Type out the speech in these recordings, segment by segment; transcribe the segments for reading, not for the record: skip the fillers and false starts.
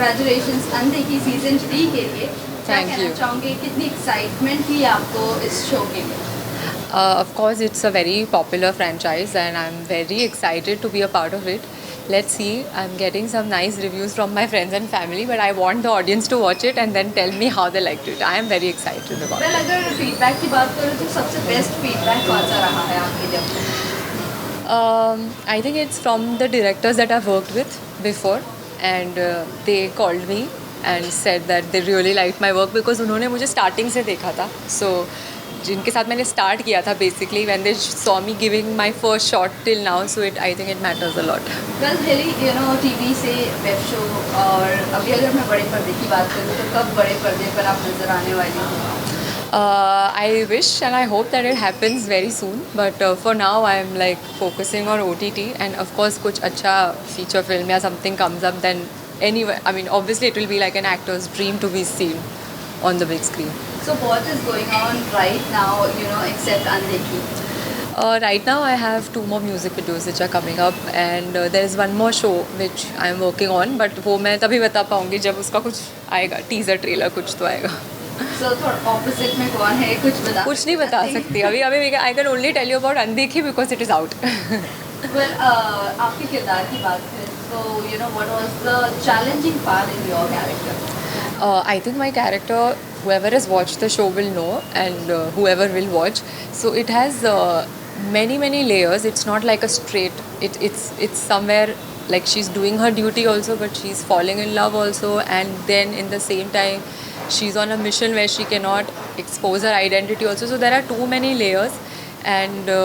Congratulations अनदेखी season 3 के लिए। क्या Thank कहना you. चाहोगे, कितनी एक्साइटमेंट थी आपको इस शो के लिए? Of course, it's a very popular franchise, and I'm very excited to be a part of it. Let's see. I'm getting some nice reviews from my friends and family, but I want the audience to watch it and then tell me how they liked it. I am very excited about well it. अगर feedback की बात करें तो सबसे best feedback कौन सा रहा है आपकी जब? I think it's from the directors that I've worked with before, and they called me and said that they really liked my work because उन्होंने मुझे starting से देखा था. So जिनके साथ मैंने start किया था basically when they saw me giving my first shot till now, so I think it matters a lot. Well हेली टीवी से वेब शो, और अभी अगर मैं बड़े पर्दे की बात करूँ तो कब बड़े पर्दे पर आप नजर आने वाली हो? I wish and I hope that it happens very soon, but for now I am like focusing on OTT, and of course कुछ अच्छा feature film या something comes up, then anyway, I mean obviously it will be like an actor's dream to be seen on the big screen. So what is going on right now, except अनदेखी? Right now I have 2 more music videos which are coming up, and there is one more show which I am working on, but वो मैं तभी बता पाऊँगी जब उसका कुछ आएगा, teaser trailer कुछ तो आएगा. So थोड़ा ऑपोजिट में कौन है, कुछ नहीं बता सकती अभी I can only tell you about Undekhi because it is out. Well आपके किरदार की बात करें तो what was the challenging part in your character? I think my character, whoever has watched the show will know, and whoever will watch. So it has many layers. It's not like a straight. It's somewhere like she's doing her duty also, but she's falling in love also, and then in the same time, she's on a mission where she cannot expose her identity also. So there are too many layers, and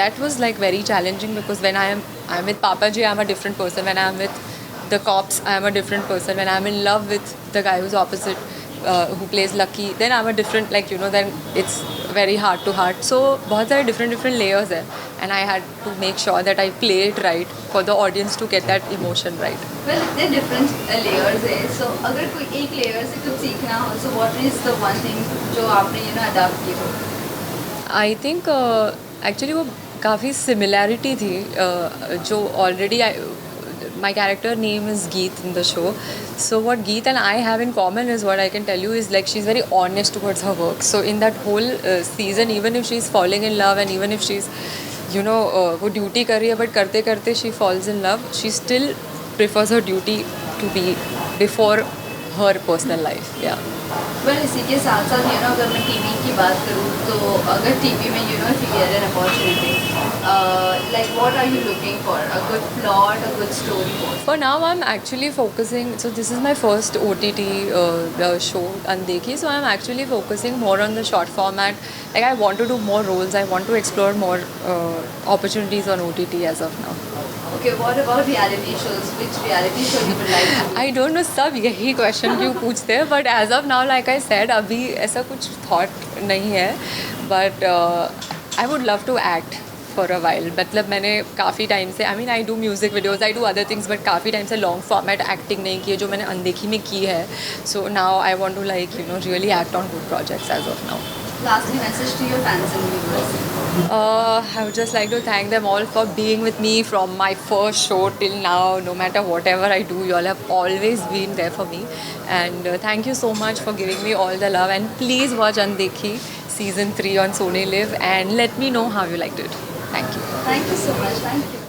that was like very challenging because when I'm with Papa Ji, I'm a different person. When I'm with the cops, I am a different person. When I'm in love with the guy who's opposite, who plays Lucky, then I'm a different, then it's very heart to heart. So बहुत सारे different layers है, and I had to make sure that I play it right for the audience to get that emotion right. Well इतने different layers है, सो अगर कोई एक layer से कुछ सीखना हो, so what is the one thing जो आपने अडॉप्ट की हो? I think actually वो काफ़ी सिमिलैरिटी थी जो already my character name is Geet in the show. So what Geet and I have in common is what I can tell you is like she's very honest towards her work. So in that whole season, even if she's falling in love and even if she's वो duty कर रही है but करते करते she falls in love, she still prefers her duty to be before her personal life. Yeah. Well इसी के साथ साथ अगर मैं टीवी की बात करूँ तो अगर टीवी में if you get an opportunity, like what are you looking for? A good plot, a good story? For now, I'm actually focusing. So this is my first OTT show, Andekhi. So I'm actually focusing more on the short format. Like I want to do more roles. I want to explore more opportunities on OTT as of now. Okay, what about reality shows? Which reality show you would like? I don't know सब यही question क्यों पूछते हैं, but as of now like I said अभी ऐसा कुछ thought नहीं है, but I would love to act for a while. मतलब मैंने काफ़ी टाइम से I do music videos, I do other things, but काफ़ी टाइम से लॉन्ग फॉर्मेट एक्टिंग नहीं की है जो मैंने अनदेखी में की है. So now I want to really act on good projects as of now. Lastly message to your fans and viewers? I would just like to thank them all for being with me from my first show till now. No matter whatever I do, you all have always been there for me. And thank you so much for giving me all the love. And please watch Andekhi season 3 on Sony Live and let me know how you liked it. Thank you. Thank you so much. Thank you.